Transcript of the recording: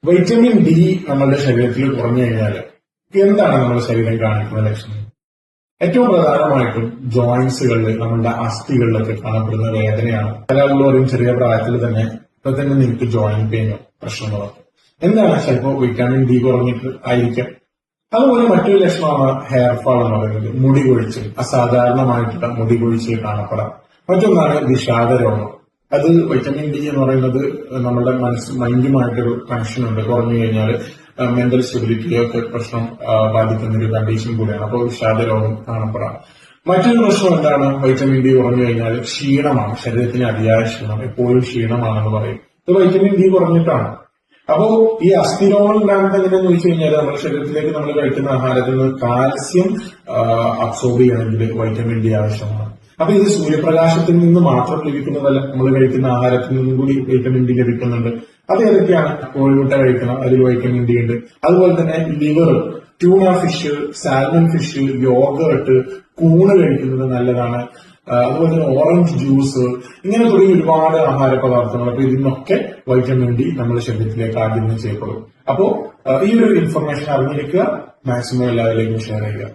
Vitamin D നമ്മുടെ ശരീരത്തിൽ കുറഞ്ഞു കഴിഞ്ഞാൽ എന്താണ് നമ്മുടെ ശരീരം കാണിക്കുന്ന ലക്ഷണം? ഏറ്റവും പ്രധാനമായിട്ടും ജോയിന്റ്സുകളിൽ, നമ്മുടെ അസ്ഥികളിലൊക്കെ കാണപ്പെടുന്ന വേദനയാണ്. പല ആളുകളും ചെറിയ പ്രായത്തിൽ തന്നെ ഇപ്പൊ തന്നെ നിങ്ങൾക്ക് ജോയിന്റ് പെയിനോ പ്രശ്നങ്ങളോ. എന്താണ്? ചിലപ്പോൾ വിറ്റാമിൻ ഡി കുറഞ്ഞിട്ട് ആയിരിക്കാം. അതുപോലെ മറ്റൊരു ലക്ഷണമാണ് ഹെയർ ഫാൾ എന്ന് പറയുന്നത്. മുടി കൊഴിച്ചിൽ, അസാധാരണമായിട്ടുള്ള മുടി കൊഴിച്ചിൽ കാണപ്പെടാം. മറ്റൊന്നാണ് വിഷാദ രോഗം. അത് വൈറ്റമിൻ ഡി എന്ന് പറയുന്നത് നമ്മുടെ മൈൻഡുമായിട്ടൊരു കണക്ഷൻ ഉണ്ട്. കുറഞ്ഞു കഴിഞ്ഞാൽ മെന്റൽ സ്റ്റെബിലിറ്റിയൊക്കെ പ്രശ്നം ബാധിക്കുന്ന ഒരു കണ്ടീഷൻ കൂടിയാണ്. അപ്പോൾ വിഷാദ രോഗം കാണപ്പെടാം. മറ്റൊരു പ്രശ്നം എന്താണ്? വൈറ്റമിൻ ഡി കുറഞ്ഞു കഴിഞ്ഞാൽ ക്ഷീണമാണ്. ശരീരത്തിന് അതിയായ ക്ഷീണം, എപ്പോഴും ക്ഷീണമാണെന്ന് പറയും. ഇത് വൈറ്റമിൻ ഡി കുറഞ്ഞിട്ടാണ്. അപ്പോ ഈ അസ്ഥിരോഗം ഉണ്ടാകുന്നത് എങ്ങനെയെന്ന് ചോദിച്ചു കഴിഞ്ഞാൽ നമ്മുടെ ശരീരത്തിലേക്ക് നമ്മൾ കഴിക്കുന്ന ആഹാരത്തിൽ നിന്ന് കാൽസ്യം അബ്സോർബ് ചെയ്യണമെങ്കിൽ വൈറ്റമിൻ ഡി ആവശ്യമാണ്. അപ്പൊ ഇത് സൂര്യപ്രകാശത്തിൽ നിന്ന് മാത്രം ലഭിക്കുന്നതല്ല, നമ്മൾ കഴിക്കുന്ന ആഹാരത്തിൽ നിന്നും കൂടി വൈറ്റമിൻ ഡി ലഭിക്കുന്നുണ്ട്. അത് ഏതൊക്കെയാണ്? കോഴിമുട്ട കഴിക്കണം, അതിൽ വൈറ്റമിൻ ഡി ഉണ്ട്. അതുപോലെ തന്നെ liver, tuna fish, salmon fish, yoghurt, കൂണ് കഴിക്കുന്നത് നല്ലതാണ്. അതുപോലെ തന്നെ ഓറഞ്ച് ജ്യൂസ്, ഇങ്ങനെ തുടങ്ങി ഒരുപാട് ആഹാര പദാർത്ഥങ്ങൾ. അപ്പൊ ഇതിനൊക്കെ വൈറ്റമിൻ ഡി നമ്മുടെ ശരീരത്തിലേക്ക് ആഗിരണം ചെയ്യപ്പെടും. അപ്പോ ഈ ഒരു ഇൻഫർമേഷൻ അറിഞ്ഞിരിക്കുക, മാക്സിമം എല്ലാവരിലേക്കും ഷെയർ ചെയ്യുക.